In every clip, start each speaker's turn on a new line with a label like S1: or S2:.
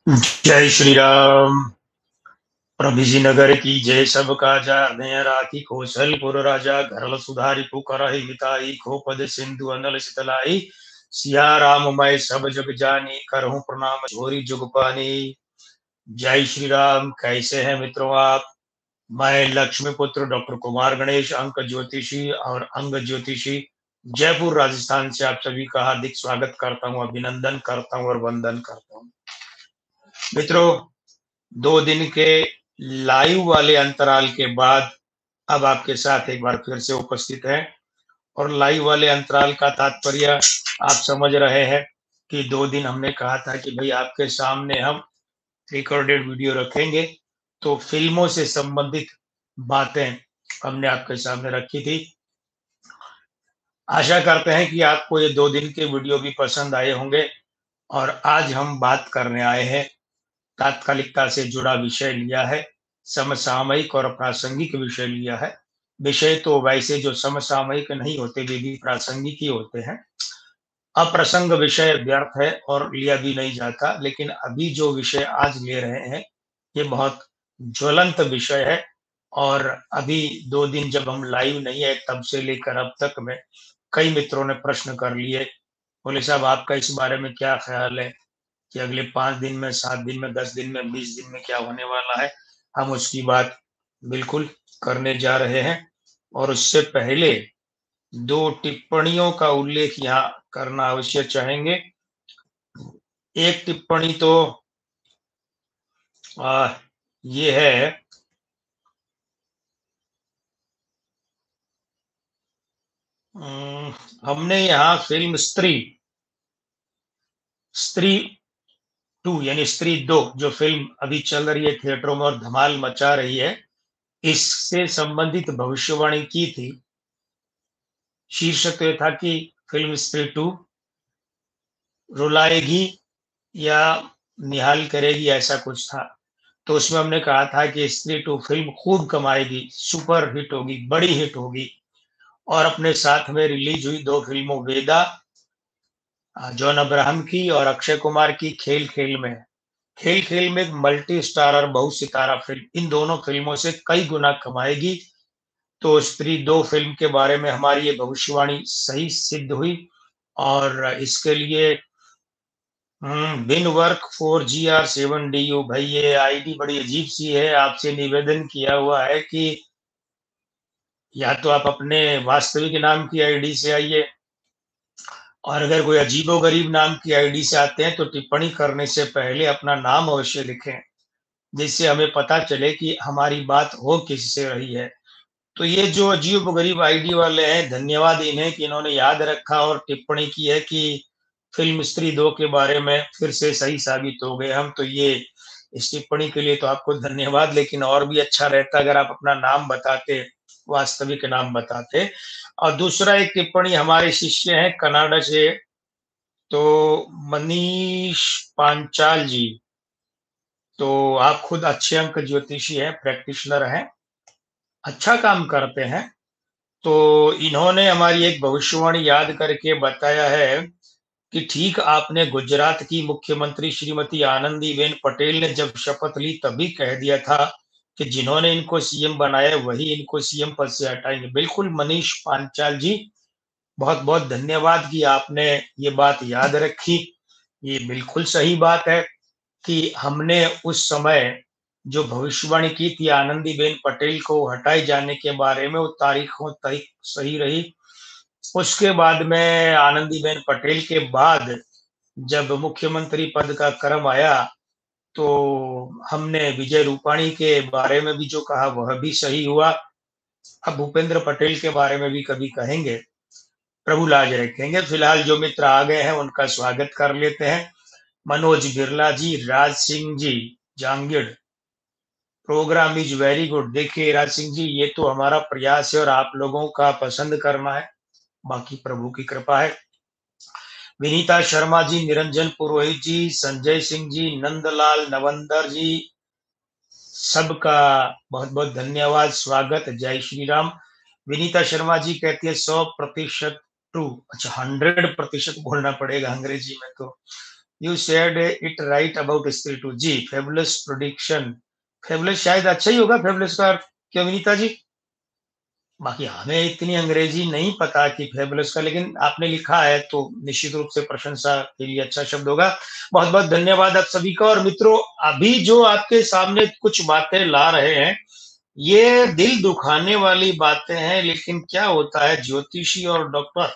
S1: जय श्री राम। प्रभु नगर की जय, सब काजा ने राखी कौशलपुर राजा घरल सुधारी पुकारहि मिताई खोपद सिंधु अनल सितलाई। सिया राम मैं सब जग जानी करहूं प्रणाम छोरी जुग पानी। जय श्री राम। कैसे हैं मित्रों आप? मैं लक्ष्मी पुत्र डॉक्टर कुमार गणेश, अंक ज्योतिषी और अंग ज्योतिषी, जयपुर राजस्थान से आप सभी का हार्दिक स्वागत करता हूं, अभिनंदन करता हूं और वंदन करता हूं। मित्रों, 2 दिन के लाइव वाले अंतराल के बाद अब आपके साथ एक बार फिर से उपस्थित है। और लाइव वाले अंतराल का तात्पर्य आप समझ रहे हैं कि 2 दिन हमने कहा था कि भाई आपके सामने हम रिकॉर्डेड वीडियो रखेंगे, तो फिल्मों से संबंधित बातें हमने आपके सामने रखी थी। आशा करते हैं कि आपको ये 2 दिन के वीडियो भी पसंद आए होंगे। और आज हम बात करने आए हैं, तात्कालिकता से जुड़ा विषय लिया है, समसामयिक और प्रासंगिक विषय लिया है। विषय तो वैसे जो समसामयिक नहीं होते वे भी प्रासंगिक ही होते हैं। अप्रसंग विषय व्यर्थ है और लिया भी नहीं जाता, लेकिन अभी जो विषय आज ले रहे हैं ये बहुत ज्वलंत विषय है। और अभी 2 दिन जब हम लाइव नहीं है तब से लेकर अब तक में कई मित्रों ने प्रश्न कर लिए। बोले साहब आपका इस बारे में क्या ख्याल है कि अगले 5 दिन में, 7 दिन में, 10 दिन में, 20 दिन में क्या होने वाला है? हम उसकी बात बिल्कुल करने जा रहे हैं। और उससे पहले 2 टिप्पणियों का उल्लेख यहाँ करना अवश्य चाहेंगे। एक टिप्पणी तो ये है, हमने यहाँ फिल्म स्त्री स्त्री 2 यानी स्त्री 2 जो फिल्म अभी चल रही है थिएटरों में और धमाल मचा रही है, इससे संबंधित भविष्यवाणी की थी। शीर्षक था कि फिल्म स्त्री 2 रुलाएगी या निहाल करेगी, ऐसा कुछ था। तो उसमें हमने कहा था कि स्त्री 2 फिल्म खूब कमाएगी, सुपर हिट होगी, बड़ी हिट होगी। और अपने साथ में रिलीज हुई 2 फिल्मों, वेदा जॉन अब्राहम की और अक्षय कुमार की खेल खेल में। खेल खेल में एक मल्टी स्टारर बहुत सितारा फिल्म, इन दोनों फिल्मों से कई गुना कमाएगी। तो स्त्री 2 फिल्म के बारे में हमारी ये भविष्यवाणी सही सिद्ध हुई। और इसके लिए बिन वर्क 4GR7DU, भाई ये आईडी बड़ी अजीब सी है। आपसे निवेदन किया हुआ है कि या तो आप अपने वास्तविक नाम की आईडी से आइए, और अगर कोई अजीबोगरीब नाम की आईडी से आते हैं तो टिप्पणी करने से पहले अपना नाम अवश्य लिखें, जिससे हमें पता चले कि हमारी बात हो किससे रही है। तो ये जो अजीबोगरीब आईडी वाले हैं, धन्यवाद इन्हें कि इन्होंने याद रखा और टिप्पणी की है कि फिल्म स्त्री 2 के बारे में फिर से सही साबित हो गए हम। तो ये इस टिप्पणी के लिए तो आपको धन्यवाद, लेकिन और भी अच्छा रहता अगर आप अपना नाम बताते, वास्तविक नाम बताते। और दूसरा एक टिप्पणी हमारे शिष्य हैं कनाडा से, तो मनीष पांचाल जी। तो आप खुद अच्छे अंक ज्योतिषी हैं, प्रैक्टिशनर हैं, अच्छा काम करते हैं। तो इन्होंने हमारी एक भविष्यवाणी याद करके बताया है कि ठीक आपने गुजरात की मुख्यमंत्री श्रीमती आनंदीबेन पटेल ने जब शपथ ली तभी कह दिया था कि जिन्होंने इनको सीएम बनाया वही इनको सीएम पद से हटाएंगे। बिल्कुल मनीष पांचाल जी, बहुत बहुत धन्यवाद कि आपने ये बात याद रखी। ये बिल्कुल सही बात है कि हमने उस समय जो भविष्यवाणी की थी आनंदीबेन पटेल को हटाए जाने के बारे में, वो तारीखों तारीख सही रही। उसके बाद में आनंदीबेन पटेल के बाद जब मुख्यमंत्री पद का क्रम आया, तो हमने विजय रूपाणी के बारे में भी जो कहा वह भी सही हुआ। अब भूपेंद्र पटेल के बारे में भी कभी कहेंगे, प्रभु लाज रखेंगे। फिलहाल जो मित्र आ गए हैं उनका स्वागत कर लेते हैं। Manoj Birla ji, Raj Singh ji, Jangid, programme is very good. देखिए राज सिंह जी, ये तो हमारा प्रयास है और आप लोगों का पसंद करना है, बाकी प्रभु की कृपा है। विनीता शर्मा जी, निरंजन पुरोहित जी, संजय सिंह जी, नंदलाल नवंदर जी, सबका बहुत बहुत धन्यवाद, स्वागत, जय श्री राम। विनीता शर्मा जी कहती है 100% ट्रू। अच्छा, 100% बोलना पड़ेगा अंग्रेजी में तो। You said it right about Stree two. जी, फेबुलस प्रोडिक्शन, फेबुलस शायद अच्छा ही होगा, फेबुलस का, क्यों विनीता जी? बाकी हमें इतनी अंग्रेजी नहीं पता कि फेबुलस का, लेकिन आपने लिखा है तो निश्चित रूप से प्रशंसा के लिए अच्छा शब्द होगा। बहुत बहुत धन्यवाद आप सभी का। और मित्रों, अभी जो आपके सामने कुछ बातें ला रहे हैं, ये दिल दुखाने वाली बातें हैं, लेकिन क्या होता है, ज्योतिषी और डॉक्टर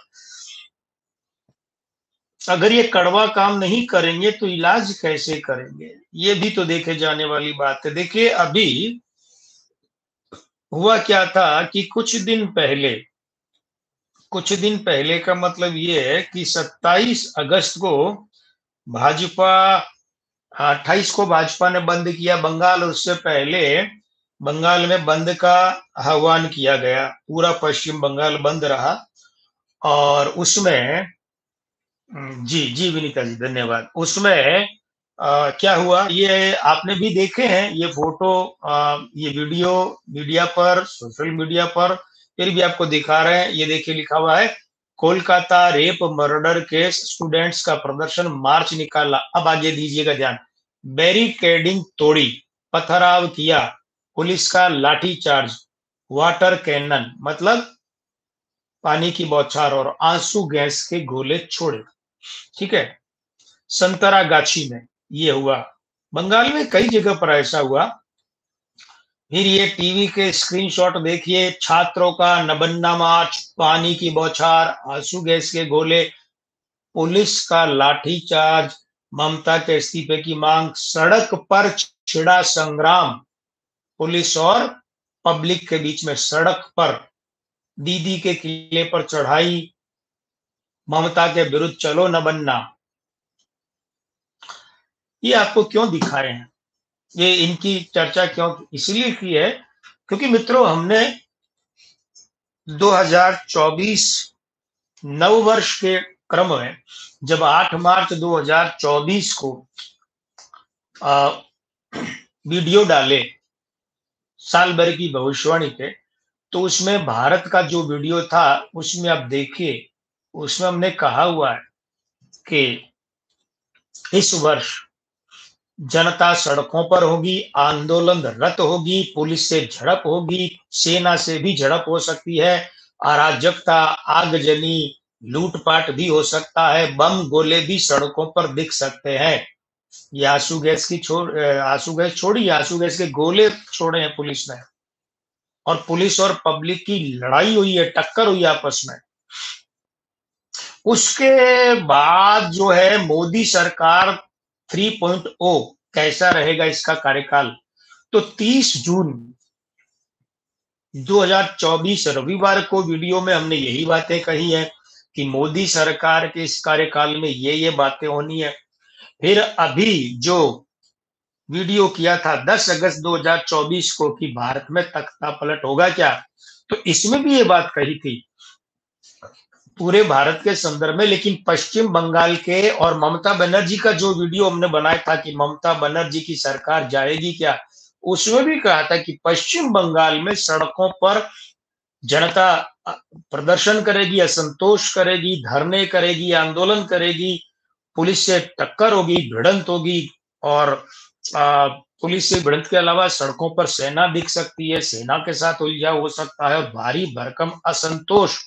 S1: अगर ये कड़वा काम नहीं करेंगे तो इलाज कैसे करेंगे, ये भी तो देखे जाने वाली बात है। देखिए, अभी हुआ क्या था कि कुछ दिन पहले का मतलब ये है कि 27 अगस्त को भाजपा, 28 को भाजपा ने बंद किया बंगाल, और उससे पहले बंगाल में बंद का आह्वान किया गया, पूरा पश्चिम बंगाल बंद रहा। और उसमें जी जी विनीता जी धन्यवाद। उसमें क्या हुआ, ये आपने भी देखे हैं ये फोटो, ये वीडियो मीडिया पर, सोशल मीडिया पर, फिर भी आपको दिखा रहे हैं। ये देखिए, लिखा हुआ है Kolkata rape murder case, students का प्रदर्शन, मार्च निकाला। अब आगे दीजिएगा ध्यान, बैरिकेडिंग तोड़ी, पथराव किया, पुलिस का लाठीचार्ज, वाटर कैनन मतलब पानी की बौछार, और आंसू गैस के गोले छोड़े। ठीक है, संतरागाछी में ये हुआ। बंगाल में कई जगह पर ऐसा हुआ। फिर ये टीवी के स्क्रीनशॉट देखिए, छात्रों का नबन्ना मार्च, पानी की बौछार, आंसू गैस के गोले, पुलिस का लाठीचार्ज, ममता के इस्तीफे की मांग, सड़क पर छिड़ा संग्राम, पुलिस और पब्लिक के बीच में सड़क पर, दीदी के किले पर चढ़ाई, ममता के विरुद्ध चलो नबन्ना। ये आपको क्यों दिखाए हैं, ये इनकी चर्चा क्यों इसलिए की है, क्योंकि मित्रों, हमने 2024 नव वर्ष के क्रम में जब 8 मार्च 2024 को वीडियो डाले साल भर की भविष्यवाणी पे, तो उसमें भारत का जो वीडियो था, उसमें आप देखिए, उसमें हमने कहा हुआ है कि इस वर्ष जनता सड़कों पर होगी, आंदोलन रत होगी, पुलिस से झड़प होगी, सेना से भी झड़प हो सकती है, अराजकता, आगजनी, लूटपाट भी हो सकता है, बम गोले भी सड़कों पर दिख सकते हैं। ये आंसू गैस छोड़ी, आंसू गैस के गोले छोड़े हैं पुलिस ने, और पुलिस और पब्लिक की लड़ाई हुई है, टक्कर हुई आपस में। उसके बाद जो है मोदी सरकार 3.0 कैसा रहेगा इसका कार्यकाल, तो 30 जून 2024 रविवार को वीडियो में हमने यही बातें कही है कि मोदी सरकार के इस कार्यकाल में ये बातें होनी है। फिर अभी जो वीडियो किया था 10 अगस्त 2024 को कि भारत में तख्ता पलट होगा क्या, तो इसमें भी ये बात कही थी पूरे भारत के संदर्भ में, लेकिन पश्चिम बंगाल के और ममता बनर्जी का जो वीडियो हमने बनाया था कि ममता बनर्जी की सरकार जाएगी क्या, उसमें भी कहा था कि पश्चिम बंगाल में सड़कों पर जनता प्रदर्शन करेगी, असंतोष करेगी, धरने करेगी, आंदोलन करेगी, पुलिस से टक्कर होगी, भिड़ंत होगी, और पुलिस से भिड़ंत के अलावा सड़कों पर सेना दिख सकती है, सेना के साथ उलझाव हो सकता है, और भारी भरकम असंतोष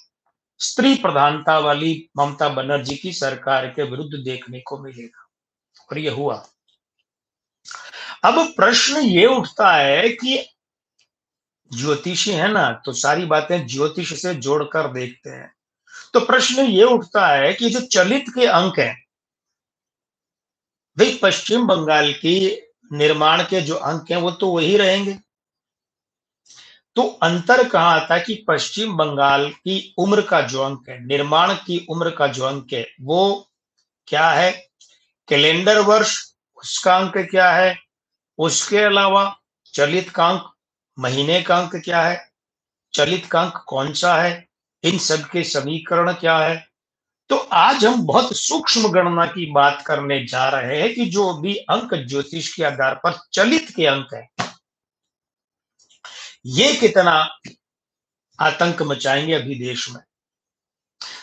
S1: स्त्री प्रधानता वाली ममता बनर्जी की सरकार के विरुद्ध देखने को मिलेगा। और ये हुआ। अब प्रश्न ये उठता है कि ज्योतिषी है ना, तो सारी बातें ज्योतिष से जोड़कर देखते हैं। तो प्रश्न ये उठता है कि जो चलित के अंक हैं, भाई पश्चिम बंगाल की निर्माण के जो अंक हैं वो तो वही रहेंगे, तो अंतर कहाँ आता है कि पश्चिम बंगाल की उम्र का जो अंक है, निर्माण की उम्र का जो अंक है, वो क्या है, कैलेंडर वर्ष, उसका अंक क्या है, उसके अलावा चलित का अंक, महीने का अंक क्या है, चलित का अंक कौन सा है, इन सब के समीकरण क्या है। तो आज हम बहुत सूक्ष्म गणना की बात करने जा रहे हैं कि जो भी अंक ज्योतिष के आधार पर चलित के अंक है, ये कितना आतंक मचाएंगे अभी देश में।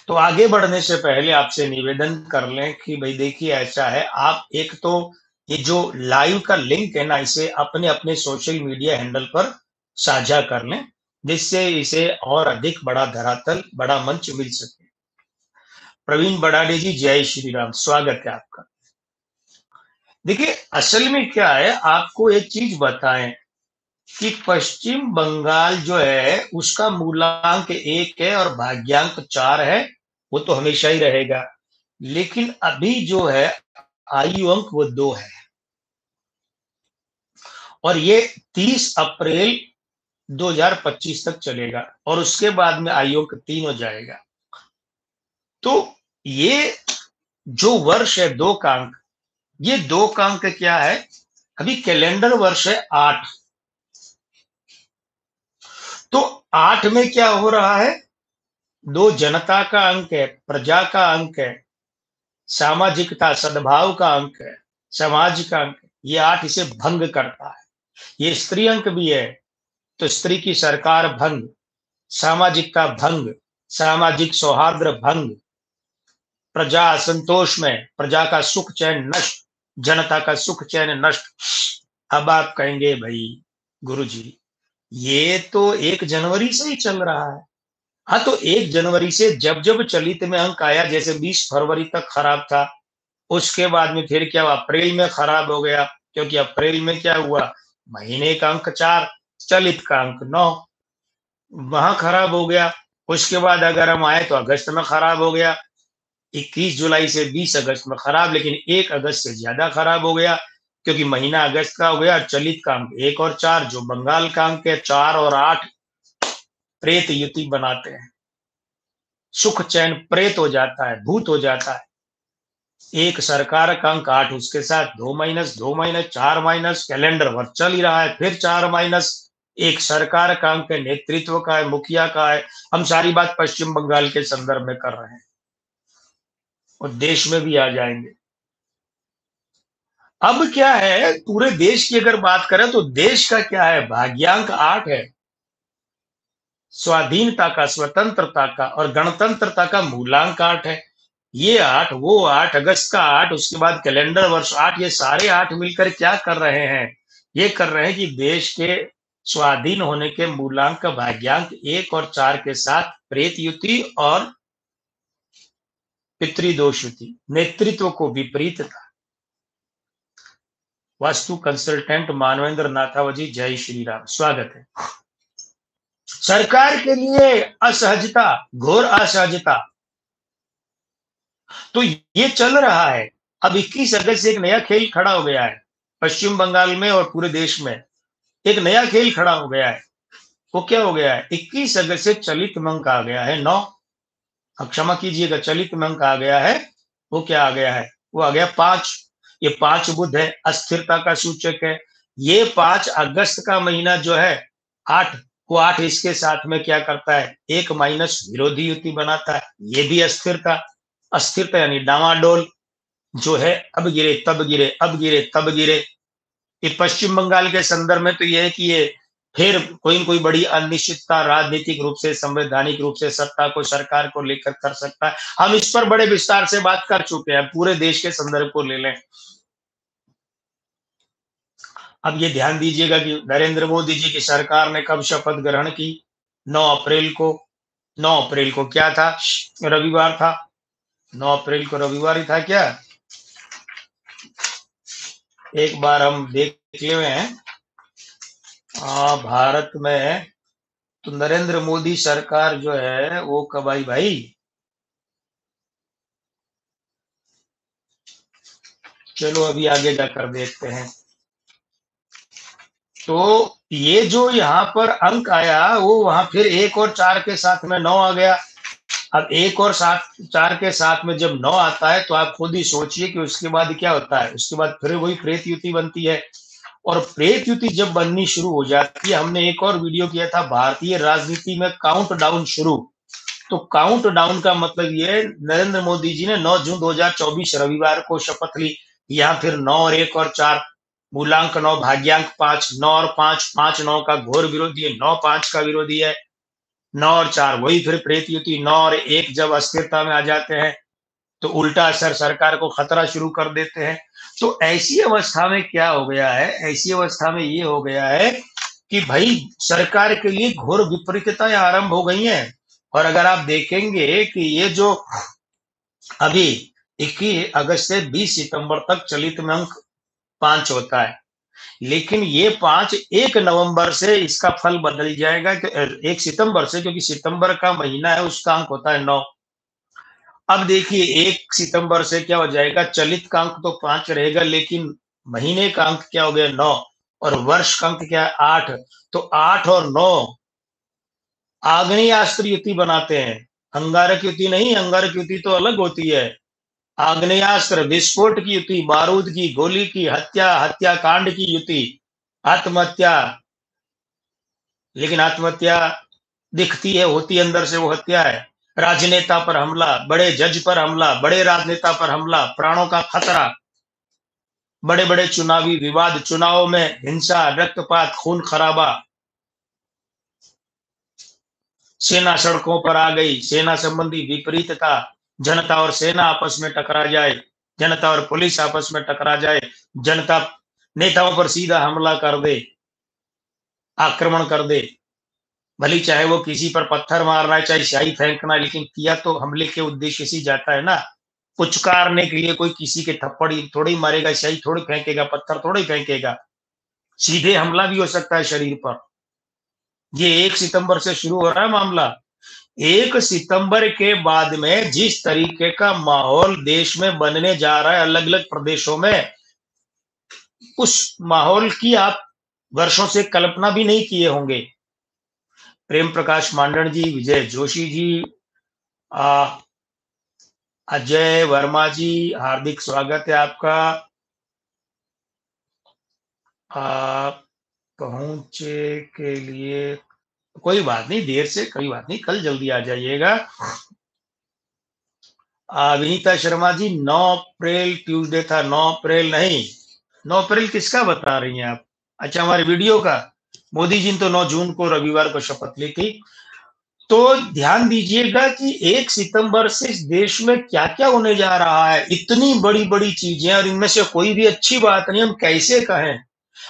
S1: तो आगे बढ़ने से पहले आपसे निवेदन कर लें कि भाई देखिए ऐसा है, आप एक तो ये जो लाइव का लिंक है ना, इसे अपने अपने सोशल मीडिया हैंडल पर साझा कर लें, जिससे इसे और अधिक बड़ा धरातल, बड़ा मंच मिल सके। प्रवीण बड़ाडे जी, जय श्री राम, स्वागत है आपका। देखिए असल में क्या है, आपको एक चीज बताएं कि पश्चिम बंगाल जो है उसका मूलांक 1 है और भाग्यांक 4 है, वो तो हमेशा ही रहेगा। लेकिन अभी जो है आयु अंक वो 2 है, और ये 30 अप्रैल 2025 तक चलेगा, और उसके बाद में आयु अंक 3 हो जाएगा। तो ये जो वर्ष है 2 का अंक, ये 2 का अंक क्या है, अभी कैलेंडर वर्ष है 8। तो 8 में क्या हो रहा है, 2 जनता का अंक है, प्रजा का अंक है, सामाजिकता सद्भाव का अंक है, समाज का अंक है। ये 8 इसे भंग करता है। ये स्त्री अंक भी है, तो स्त्री की सरकार भंग, सामाजिकता भंग, सामाजिक सौहार्द भंग, प्रजा असंतोष में, प्रजा का सुख चैन नष्ट, जनता का सुख चैन नष्ट। अब आप कहेंगे भाई गुरुजी ये तो 1 जनवरी से ही चल रहा है। हाँ, तो 1 जनवरी से जब जब चलित में अंक आया, जैसे 20 फरवरी तक खराब था, उसके बाद में फिर क्या हुआ, अप्रैल में खराब हो गया, क्योंकि अप्रैल में क्या हुआ, महीने का अंक 4, चलित का अंक 9, वहां खराब हो गया। उसके बाद अगर हम आए तो अगस्त में खराब हो गया, 21 जुलाई से 20 अगस्त में खराब, लेकिन 1 अगस्त से ज्यादा खराब हो गया, क्योंकि महीना अगस्त का हो गया। चलित का अंक 1 और 4, जो बंगाल का अंक है, 4 और 8 प्रेत युति बनाते हैं, सुख चैन प्रेत हो जाता है, भूत हो जाता है। 1 सरकार का अंक 8, उसके साथ 2 माइनस 2 माइनस 4 माइनस, कैलेंडर वर्ष चल ही रहा है, फिर 4 माइनस। 1 सरकार का अंक है, नेतृत्व का है, मुखिया का है। हम सारी बात पश्चिम बंगाल के संदर्भ में कर रहे हैं, और देश में भी आ जाएंगे। अब क्या है, पूरे देश की अगर बात करें तो देश का क्या है, भाग्यांक 8 है, स्वाधीनता का, स्वतंत्रता का और गणतंत्रता का मूलांक 8 है। ये 8, वो 8, अगस्त का 8, उसके बाद कैलेंडर वर्ष 8, ये सारे 8 मिलकर क्या कर रहे हैं, ये कर रहे हैं कि देश के स्वाधीन होने के मूलांक का भाग्यांक 1 और 4 के साथ प्रेत युति और पितृदोष युति, नेतृत्व को विपरीतता। वास्तु कंसल्टेंट मानवेंद्र नाथावजी, जय श्री राम, स्वागत है। सरकार के लिए असहजता, घोर असहजता, तो ये चल रहा है। अब 21 अगस्त से एक नया खेल खड़ा हो गया है पश्चिम बंगाल में और पूरे देश में, एक नया खेल खड़ा हो गया है। वो क्या हो गया है, 21 अगस्त से चलित में अंक आ गया है 9, क्षमा कीजिएगा, चलित में अंक आ गया है, वो क्या आ गया है, वो आ गया 5। ये 5 बुध है, अस्थिरता का सूचक है। ये 5 अगस्त का महीना जो है 8, वो 8 इसके साथ में क्या करता है, 1 माइनस विरोधी युति बनाता है। ये भी अस्थिरता, अस्थिरता यानी डामाडोल जो है, अब गिरे तब गिरे, अब गिरे तब गिरे। ये पश्चिम बंगाल के संदर्भ में तो ये है कि ये फिर कोई न कोई बड़ी अनिश्चितता राजनीतिक रूप से, संवैधानिक रूप से सत्ता को, सरकार को लेकर कर सकता है। हम इस पर बड़े विस्तार से बात कर चुके हैं, पूरे देश के संदर्भ को ले लें। अब ये ध्यान दीजिएगा कि नरेंद्र मोदी जी की सरकार ने कब शपथ ग्रहण की, 9 अप्रैल को। 9 अप्रैल को क्या था, रविवार था। 9 अप्रैल को रविवार ही था क्या, एक बार हम देख लिए हैं भारत में, तो नरेंद्र मोदी सरकार जो है वो कब आई भाई, चलो अभी आगे जाकर देखते हैं। तो ये जो यहाँ पर अंक आया, वो वहां फिर 1 और 4 के साथ में 9 आ गया। अब 1 और 4 के साथ में जब 9 आता है, तो आप खुद ही सोचिए कि उसके बाद क्या होता है। उसके बाद फिर वही प्रेत युति बनती है, और प्रेत युति जब बननी शुरू हो जाती है, हमने एक और वीडियो किया था, भारतीय राजनीति में काउंट डाउन शुरू। तो काउंट डाउन का मतलब ये है, नरेंद्र मोदी जी ने 9 जून 2024 रविवार को शपथ ली। यहाँ फिर 9 और 1 और 4, मूलांक 9, भाग्यांक 5, 9 और 5, 5 9 का घोर विरोधी है, 9 5 का विरोधी है। 9 और 4 वही फिर प्रेत युति, 9 और 1 जब अस्थिरता में आ जाते हैं तो उल्टा असर सरकार को खतरा शुरू कर देते हैं। तो ऐसी अवस्था में क्या हो गया है, ऐसी अवस्था में ये हो गया है कि भाई सरकार के लिए घोर विपरीतताएं आरंभ हो गई हैं। और अगर आप देखेंगे कि ये जो अभी 21 अगस्त से 20 सितंबर तक चलित में अंक 5 होता है, लेकिन ये 5 1 नवंबर से इसका फल बदल जाएगा कि 1 सितंबर से, क्योंकि सितंबर का महीना है उसका अंक होता है 9। अब देखिए 1 सितंबर से क्या हो जाएगा, चलित का अंक तो 5 रहेगा लेकिन महीने का अंक क्या हो गया 9, और वर्ष का अंक क्या है 8। तो 8 और 9 आग्नेयास्त्र युति बनाते हैं, अंगारक युति नहीं। अंगारक युति तो अलग होती है। आग्नेयास्त्र, विस्फोट की युति, बारूद की गोली की, हत्या हत्याकांड की युति, आत्महत्या। लेकिन आत्महत्या दिखती है, होती अंदर से वो हत्या है। राजनेता पर हमला, बड़े जज पर हमला, बड़े राजनेता पर हमला, प्राणों का खतरा, बड़े बड़े चुनावी विवाद, चुनाव में हिंसा, रक्तपात, खून खराबा, सेना सड़कों पर आ गई, सेना संबंधी विपरीतता, जनता और सेना आपस में टकरा जाए, जनता और पुलिस आपस में टकरा जाए, जनता नेताओं पर सीधा हमला कर दे, आक्रमण कर दे, भली चाहे वो किसी पर पत्थर मारना है, चाहे स्याही फेंकना, लेकिन किया तो हमले के उद्देश्य से जाता है ना। पुचकारने के लिए कोई किसी के थप्पड़ थोड़ी मारेगा, स्याही थोड़ी फेंकेगा, पत्थर थोड़ी फेंकेगा, सीधे हमला भी हो सकता है शरीर पर। ये 1 सितंबर से शुरू हो रहा है मामला। 1 सितंबर के बाद में जिस तरीके का माहौल देश में बनने जा रहा है अलग अलग प्रदेशों में, उस माहौल की आप वर्षों से कल्पना भी नहीं किए होंगे। प्रेम प्रकाश मांडन जी, विजय जोशी जी, अजय वर्मा जी, हार्दिक स्वागत है आपका। पहुंचे के लिए कोई बात नहीं, देर से कोई बात नहीं, कल जल्दी आ जाइएगा। विनीता शर्मा जी, 9 अप्रैल ट्यूसडे था, 9 अप्रैल नहीं, 9 अप्रैल किसका बता रही हैं आप? अच्छा, हमारे वीडियो का। मोदी जी ने तो 9 जून को रविवार को शपथ ली थी। तो ध्यान दीजिएगा कि 1 सितंबर से इस देश में क्या क्या होने जा रहा है, इतनी बड़ी बड़ी चीजें, और इनमें से कोई भी अच्छी बात नहीं, हम कैसे कहें।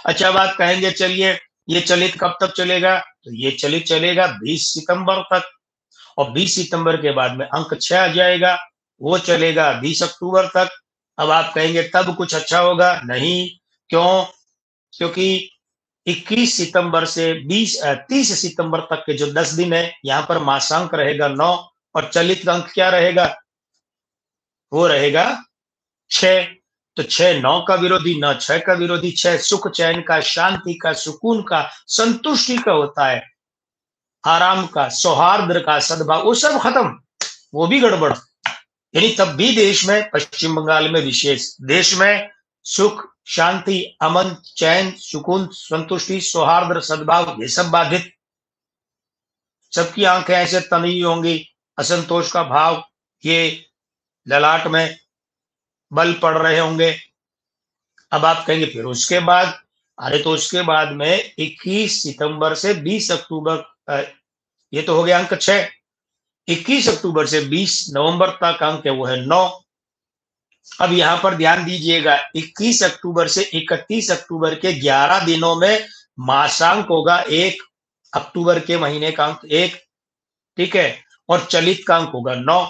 S1: अच्छा, बात कहेंगे चलिए ये चलित कब तक चलेगा, तो ये चलित चलेगा 20 सितंबर तक, और 20 सितंबर के बाद में अंक 6 आ जाएगा, वो चलेगा 20 अक्टूबर तक। अब आप कहेंगे तब कुछ अच्छा होगा, नहीं। क्यों? क्योंकि 21 सितंबर से 30 सितंबर तक के जो 10 दिन है, यहाँ पर मासांक रहेगा 9, और चलित अंक क्या रहेगा, वो रहेगा 6। तो 6 9 का विरोधी, 9 6 का विरोधी। 6 सुख चैन का, शांति का, सुकून का, संतुष्टि का होता है, आराम का, सौहार्द का, सद्भाव, वो सब खत्म, वो भी गड़बड़। यानी तब भी देश में, पश्चिम बंगाल में विशेष, देश में सुख, शांति, अमन, चैन, सुकून, संतुष्टि, सौहार्द, सद्भाव, ये सब बाधित। सबकी आंखें ऐसे तनी होंगी, असंतोष का भाव ये ललाट में बल पड़ रहे होंगे। अब आप कहेंगे फिर उसके बाद, अरे तो उसके बाद में 21 सितंबर से 20 अक्टूबर, ये तो हो गया अंक 6। 21 अक्टूबर से 20 नवंबर तक अंक है वो है 9। अब यहां पर ध्यान दीजिएगा, 21 अक्टूबर से 31 अक्टूबर के 11 दिनों में मासांक होगा 1, अक्टूबर के महीने का अंक 1, ठीक है, और चलित का अंक होगा 9।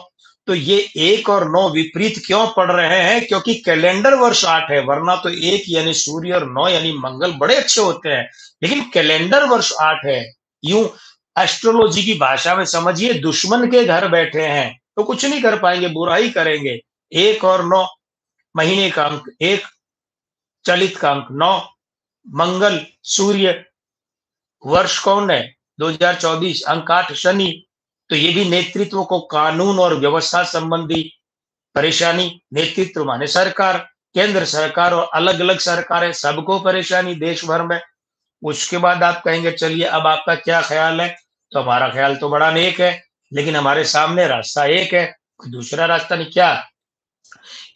S1: तो ये 1 और 9 विपरीत क्यों पड़ रहे हैं? क्योंकि कैलेंडर वर्ष 8 है, वरना तो 1 यानी सूर्य और 9 यानी मंगल बड़े अच्छे होते हैं, लेकिन कैलेंडर वर्ष 8 है। यूं एस्ट्रोलॉजी की भाषा में समझिए, दुश्मन के घर बैठे हैं तो कुछ नहीं कर पाएंगे, बुराई करेंगे। 1 और 9, महीने का अंक 1, चलित का अंक 9, मंगल, सूर्य, वर्ष कौन है 2024, अंक 8 शनि। तो ये भी नेतृत्व को, कानून और व्यवस्था संबंधी परेशानी। नेतृत्व माने सरकार, केंद्र सरकार और अलग अलग सरकारें, सबको परेशानी देश भर में। उसके बाद आप कहेंगे चलिए अब आपका क्या ख्याल है, तो हमारा ख्याल तो बड़ा नेक है, लेकिन हमारे सामने रास्ता एक है, दूसरा रास्ता नहीं। क्या?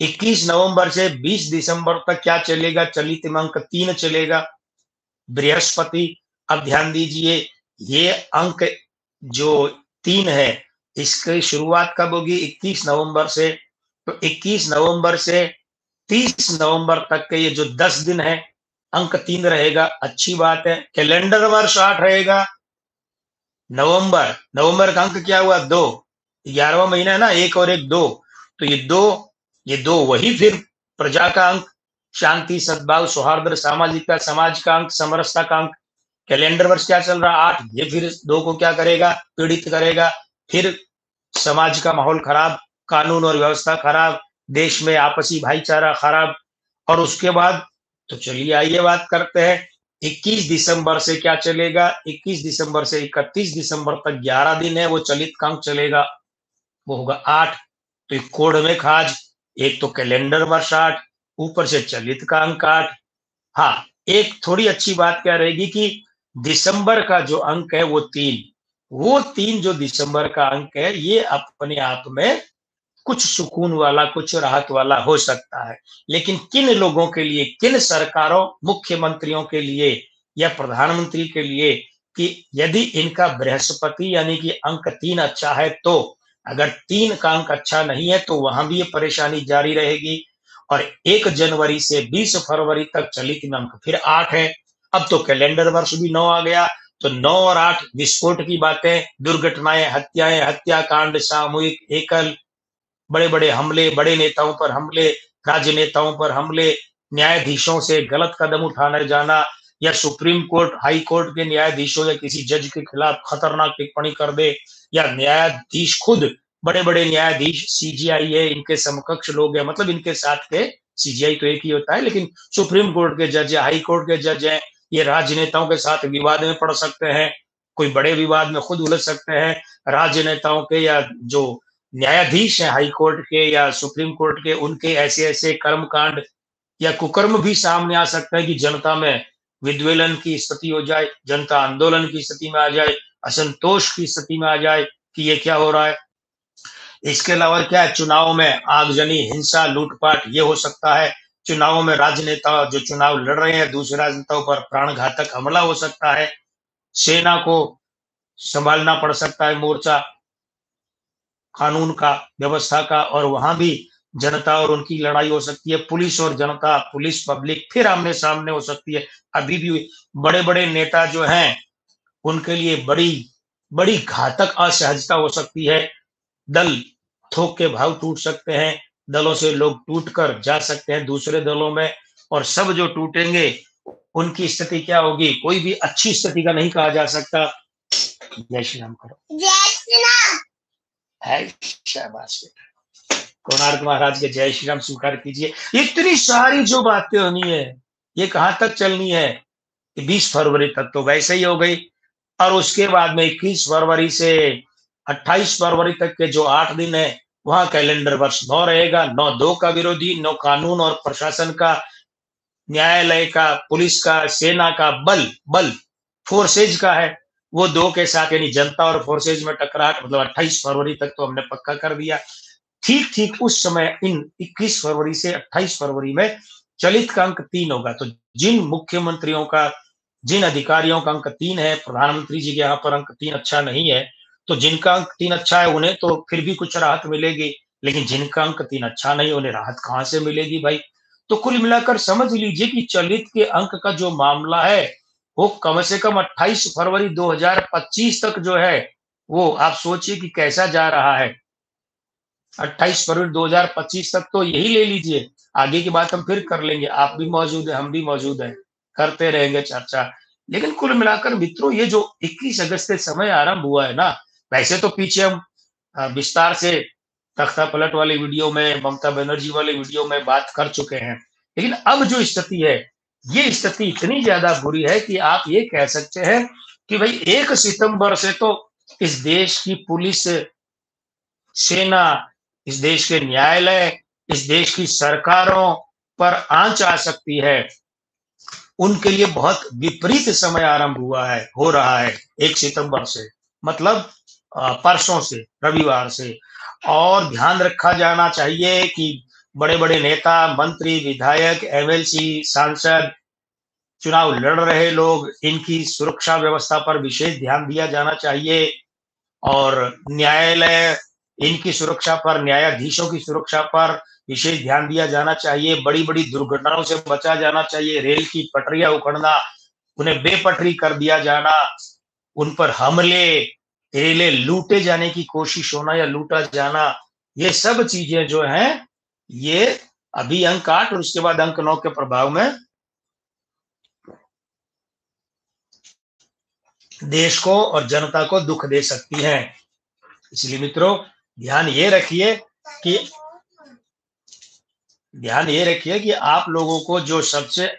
S1: 21 नवंबर से 20 दिसंबर तक क्या चलेगा, चलित अंक 3 चलेगा, बृहस्पति। अब ध्यान दीजिए, ये अंक जो 3 है, इसकी शुरुआत कब होगी? 21 नवंबर से। तो 21 नवंबर से 30 नवंबर तक के ये जो 10 दिन है, अंक 3 रहेगा, अच्छी बात है। कैलेंडर वर्ष 8 रहेगा। नवंबर का अंक क्या हुआ? 2। 11वां महीना है ना, 1 और 1 2। तो ये दो वही फिर प्रजा का अंक, शांति, सद्भाव, सौहार्द, सामाजिकता, समाज का अंक, समरसता का अंक। कैलेंडर वर्ष क्या चल रहा? 8। ये फिर 2 को क्या करेगा? पीड़ित करेगा। फिर समाज का माहौल खराब, कानून और व्यवस्था खराब, देश में आपसी भाईचारा खराब। और उसके बाद तो चलिए आइए बात करते हैं, 21 दिसंबर से क्या चलेगा? 21 दिसंबर से 31 दिसंबर तक 11 दिन है, वो चलित का अंक चलेगा, वो होगा 8। तो एक कोड में खाज, एक तो कैलेंडर वर्ष 8, ऊपर से चलित का अंक 8। हाँ, एक थोड़ी अच्छी बात क्या रहेगी कि दिसंबर का जो अंक है वो 3, वो 3 जो दिसंबर का अंक है, ये अपने आप में कुछ सुकून वाला, कुछ राहत वाला हो सकता है। लेकिन किन लोगों के लिए, किन सरकारों, मुख्यमंत्रियों के लिए या प्रधानमंत्री के लिए, कि यदि इनका बृहस्पति यानी कि अंक 3 अच्छा है तो, अगर 3 का अंक अच्छा नहीं है तो वहां भी ये परेशानी जारी रहेगी। और 1 जनवरी से 20 फरवरी तक चलित में अंक फिर 8 है। अब तो कैलेंडर वर्ष भी 9 आ गया। तो 9 और 8 विस्फोट की बातें, दुर्घटनाएं, हत्याएं, हत्याकांड, सामूहिक, एकल, बड़े बड़े हमले, बड़े नेताओं पर हमले, राजनेताओं पर हमले, न्यायाधीशों से गलत कदम उठाने जाना, या सुप्रीम कोर्ट, हाई कोर्ट के न्यायाधीशों या किसी जज के खिलाफ खतरनाक टिप्पणी कर दे, या न्यायाधीश खुद, बड़े बड़े न्यायाधीश, सीजीआई है, इनके समकक्ष लोग हैं, मतलब इनके साथ के, सीजीआई तो एक ही होता है, लेकिन सुप्रीम कोर्ट के जज है, हाई कोर्ट के जज हैं, ये राजनेताओं के साथ विवाद में पड़ सकते हैं, कोई बड़े विवाद में खुद उलझ सकते हैं। राजनेताओं के या जो न्यायाधीश हैं हाई कोर्ट के या सुप्रीम कोर्ट के, उनके ऐसे ऐसे कर्मकांड या कुकर्म भी सामने आ सकते हैं कि जनता में विद्वेलन की स्थिति हो जाए, जनता आंदोलन की स्थिति में आ जाए, असंतोष की स्थिति में आ जाए कि ये क्या हो रहा है। इसके अलावा क्या है, चुनाव में आगजनी, हिंसा, लूटपाट, ये हो सकता है। चुनावों में राजनेता जो चुनाव लड़ रहे हैं, दूसरे राजनेताओं पर प्राणघातक हमला हो सकता है। सेना को संभालना पड़ सकता है मोर्चा कानून का, व्यवस्था का, और वहां भी जनता और उनकी लड़ाई हो सकती है। पुलिस और जनता, पुलिस पब्लिक फिर आमने सामने हो सकती है। अभी भी बड़े बड़े नेता जो हैं, उनके लिए बड़ी बड़ी घातक असहजता हो सकती है। दल थोक के भाव टूट सकते हैं, दलों से लोग टूट कर जा सकते हैं दूसरे दलों में, और सब जो टूटेंगे उनकी स्थिति क्या होगी, कोई भी अच्छी स्थिति का नहीं कहा जा सकता। जय श्री राम करो। जय श्री राम। है शाबाश बेटा। कोणार्क महाराज के जय श्री राम स्वीकार कीजिए। इतनी सारी जो बातें होनी है, ये कहां तक चलनी है? 20 फरवरी तक तो वैसे ही हो गई, और उसके बाद में 21 फरवरी से 28 फरवरी तक के जो 8 दिन है, वहां कैलेंडर वर्ष 9 रहेगा। 9 2 का विरोधी, 9 कानून और प्रशासन का, न्यायालय का, पुलिस का, सेना का, बल बल फोर्सेज का है, वो 2 के साथ, यानी जनता और फोर्सेज में टकराहट, मतलब 28 फरवरी तक तो हमने पक्का कर दिया। ठीक ठीक उस समय इन 21 फरवरी से 28 फरवरी में चलित का अंक 3 होगा। तो जिन मुख्यमंत्रियों का, जिन अधिकारियों का अंक 3 है, प्रधानमंत्री जी के यहाँ पर अंक 3 अच्छा नहीं है, तो जिनका अंक 3 अच्छा है उन्हें तो फिर भी कुछ राहत मिलेगी, लेकिन जिनका अंक 3 अच्छा नहीं, उन्हें राहत कहां से मिलेगी भाई? तो कुल मिलाकर समझ लीजिए कि चलित के अंक का जो मामला है, वो कम से कम 28 फरवरी 2025 तक जो है, वो आप सोचिए कि कैसा जा रहा है। 28 फरवरी 2025 तक तो यही ले लीजिए, आगे की बात हम फिर कर लेंगे, आप भी मौजूद है, हम भी मौजूद है, करते रहेंगे चर्चा। लेकिन कुल मिलाकर मित्रों, ये जो 21 अगस्त से समय आरंभ हुआ है ना, वैसे तो पीछे हम विस्तार से तख्ता पलट वाले वीडियो में, ममता बनर्जी वाले वीडियो में बात कर चुके हैं, लेकिन अब जो स्थिति है, ये स्थिति इतनी ज्यादा बुरी है कि आप ये कह सकते हैं कि भाई 1 सितंबर से तो इस देश की पुलिस, सेना, इस देश के न्यायालय, इस देश की सरकारों पर आंच आ सकती है। उनके लिए बहुत विपरीत समय आरंभ हुआ है, हो रहा है 1 सितंबर से, मतलब परसों से, रविवार से। और ध्यान रखा जाना चाहिए कि बड़े बड़े नेता, मंत्री, विधायक, एमएलसी, सांसद, चुनाव लड़ रहे लोग, इनकी सुरक्षा व्यवस्था पर विशेष ध्यान दिया जाना चाहिए। और न्यायालय, इनकी सुरक्षा पर, न्यायाधीशों की सुरक्षा पर विशेष ध्यान दिया जाना चाहिए। बड़ी-बड़ी दुर्घटनाओं से बचा जाना चाहिए। रेल की पटरियाँ उखड़ना, उन्हें बेपटरी कर दिया जाना, उन पर हमले, रेलें लूटे जाने की कोशिश होना या लूटा जाना, ये सब चीज़ें जो हैं, ये अभी अंक 8 और उसके बाद अंक 9 के प्रभाव में देश को और जनता को दुःख दे सकती हैं। इसलिए मित्रों, ध्यान ये रखिए कि आप लोगों को जो सबसे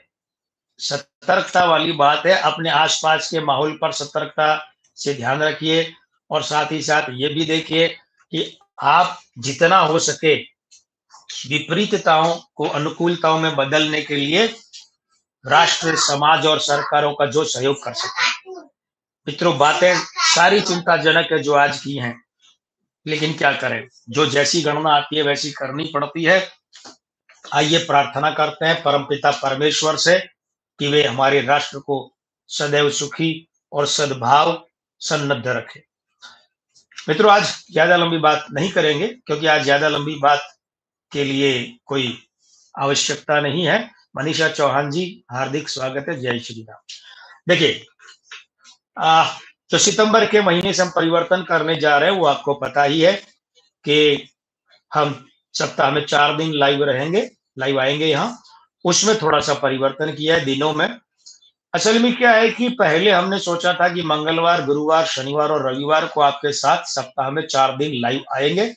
S1: सतर्कता वाली बात है, अपने आसपास के माहौल पर सतर्कता से ध्यान रखिए और साथ ही साथ ये भी देखिए कि आप जितना हो सके विपरीतताओं को अनुकूलताओं में बदलने के लिए राष्ट्र, समाज और सरकारों का जो सहयोग कर सके। मित्रों, बातें सारी चिंताजनक है जो आज की हैं, लेकिन क्या करें, जो जैसी गणना आती है वैसी करनी पड़ती है। आइए प्रार्थना करते हैं परमपिता परमेश्वर से कि वे हमारे राष्ट्र को सदैव सुखी और सद्भाव सन्नद्ध रखे। मित्रों, आज ज्यादा लंबी बात नहीं करेंगे क्योंकि आज ज्यादा लंबी बात के लिए कोई आवश्यकता नहीं है। मनीषा चौहान जी, हार्दिक स्वागत है। जय श्री राम। देखिए, तो सितंबर के महीने से हम परिवर्तन करने जा रहे हैं, वो आपको पता ही है कि हम सप्ताह में 4 दिन लाइव आएंगे यहाँ। उसमें थोड़ा सा परिवर्तन किया है दिनों में। असल में क्या है कि पहले हमने सोचा था कि मंगलवार, गुरुवार, शनिवार और रविवार को आपके साथ सप्ताह में 4 दिन लाइव आएंगे,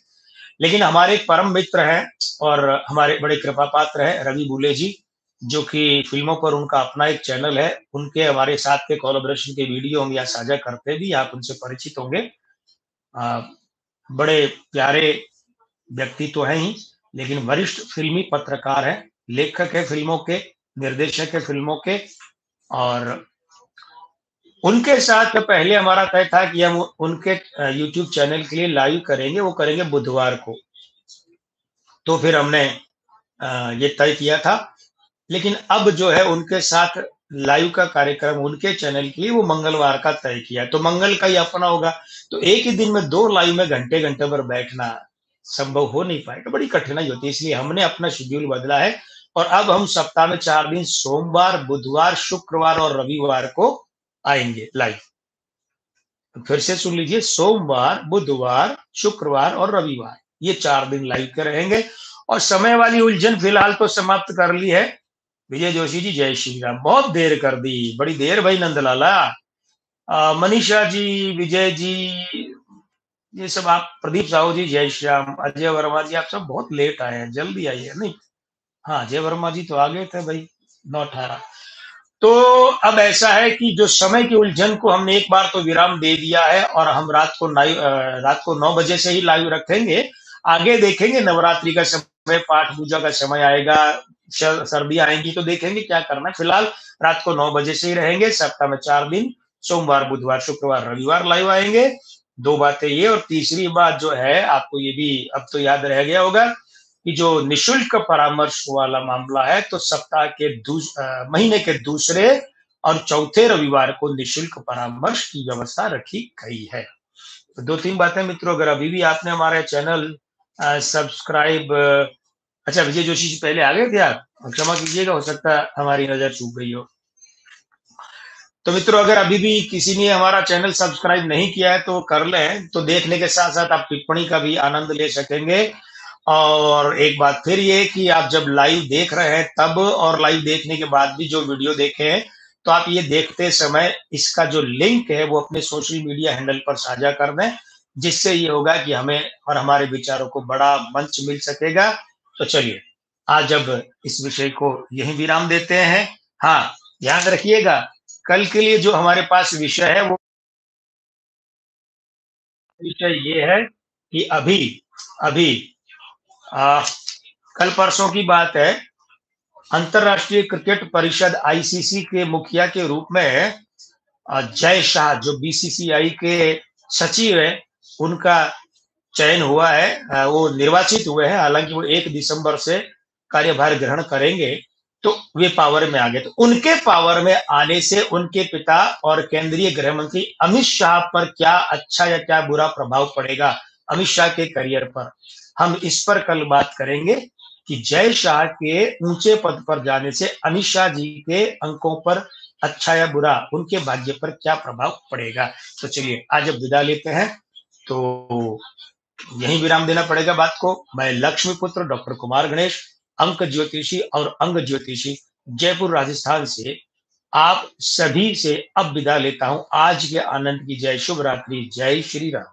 S1: लेकिन हमारे एक परम मित्र हैं और हमारे बड़े कृपा पात्र हैं रवि बुले जी, जो कि फिल्मों पर उनका अपना एक चैनल है। उनके हमारे साथ के कोलैबोरेशन के वीडियो हम यहाँ साझा करते भी, आप उनसे परिचित होंगे। बड़े प्यारे व्यक्ति तो हैं ही, लेकिन वरिष्ठ फिल्मी पत्रकार हैं, लेखक है फिल्मों के, निर्देशक है फिल्मों के। और उनके साथ पहले हमारा तय था कि हम उनके यूट्यूब चैनल के लिए लाइव करेंगे, वो करेंगे बुधवार को। तो फिर हमने ये तय किया था, लेकिन अब जो है उनके साथ लाइव का कार्यक्रम उनके चैनल के लिए वो मंगलवार का तय किया। तो मंगल का ही अपना होगा, तो एक ही दिन में 2 लाइव में घंटे घंटे पर बैठना संभव हो नहीं पाएगा, बड़ी कठिनाई होती है। इसलिए हमने अपना शेड्यूल बदला है और अब हम सप्ताह में 4 दिन सोमवार, बुधवार, शुक्रवार और रविवार को आएंगे लाइव। फिर से सुन लीजिए, सोमवार, बुधवार, शुक्रवार और रविवार, ये 4 दिन लाइव के रहेंगे। और समय वाली उलझन फिलहाल तो समाप्त कर ली है। विजय जोशी जी, जय श्री राम। बहुत देर कर दी, बड़ी देर भाई नंदलाला। मनीषा जी, विजय जी, ये सब आप, प्रदीप साहू जी, जय श्री राम। अजय वर्मा जी, आप सब बहुत लेट आए हैं, जल्दी आइए। नहीं, हाँ, अजय वर्मा जी तो आ गए थे भाई 9:18। तो अब ऐसा है कि जो समय की उलझन को हमने एक बार तो विराम दे दिया है और हम रात को 9 बजे से ही लाइव रखेंगे। आगे देखेंगे, नवरात्रि का समय, पाठ पूजा का समय आएगा, सर्दियां आएंगी तो देखेंगे क्या करना है। फिलहाल रात को 9 बजे से ही रहेंगे। सप्ताह में 4 दिन, सोमवार, बुधवार, शुक्रवार, रविवार लाइव आएंगे। 2 बातें ये, और तीसरी बात जो है, आपको ये भी अब तो याद रह गया होगा कि जो निशुल्क परामर्श वाला मामला है, तो सप्ताह के महीने के दूसरे और चौथे रविवार को निशुल्क परामर्श की व्यवस्था रखी गई है। तो 2-3 बातें मित्रों, अगर अभी भी आपने हमारे चैनल सब्सक्राइब, अच्छा विजय जोशी जी पहले आ गए थे आप, क्षमा कीजिएगा, हो सकता है हमारी नजर चूक गई हो। तो मित्रों, अगर अभी भी किसी ने हमारा चैनल सब्सक्राइब नहीं किया है तो कर लें, तो देखने के साथ साथ आप टिप्पणी का भी आनंद ले सकेंगे। और एक बात फिर ये कि आप जब लाइव देख रहे हैं तब, और लाइव देखने के बाद भी जो वीडियो देखे हैं, तो आप ये देखते समय इसका जो लिंक है वो अपने सोशल मीडिया हैंडल पर साझा कर दें, जिससे ये होगा कि हमें और हमारे विचारों को बड़ा मंच मिल सकेगा। तो चलिए, आज अब इस विषय को यहीं विराम देते हैं। हाँ, ध्यान रखिएगा, कल के लिए जो हमारे पास विषय है, वो विषय ये है कि अभी अभी कल परसों की बात है, अंतरराष्ट्रीय क्रिकेट परिषद आईसीसी के मुखिया के रूप में जय शाह, जो बीसीसीआई के सचिव है, उनका चयन हुआ है। वो निर्वाचित हुए हैं, हालांकि वो 1 दिसंबर से कार्यभार ग्रहण करेंगे। तो वे पावर में आ गए। तो उनके पावर में आने से उनके पिता और केंद्रीय गृह मंत्री अमित शाह पर क्या अच्छा या क्या बुरा प्रभाव पड़ेगा, अमित शाह के करियर पर, हम इस पर कल बात करेंगे कि जय शाह के ऊंचे पद पर जाने से अमित शाह जी के अंकों पर अच्छा या बुरा, उनके भाग्य पर क्या प्रभाव पड़ेगा। तो चलिए आज अब विदा लेते हैं, तो यही विराम देना पड़ेगा बात को। मैं लक्ष्मी पुत्र डॉक्टर कुमार गणेश, अंक ज्योतिषी और अंग ज्योतिषी, जयपुर राजस्थान से आप सभी से अब विदा लेता हूं। आज के आनंद की जय, शुभ रात्रि, जय श्री राम।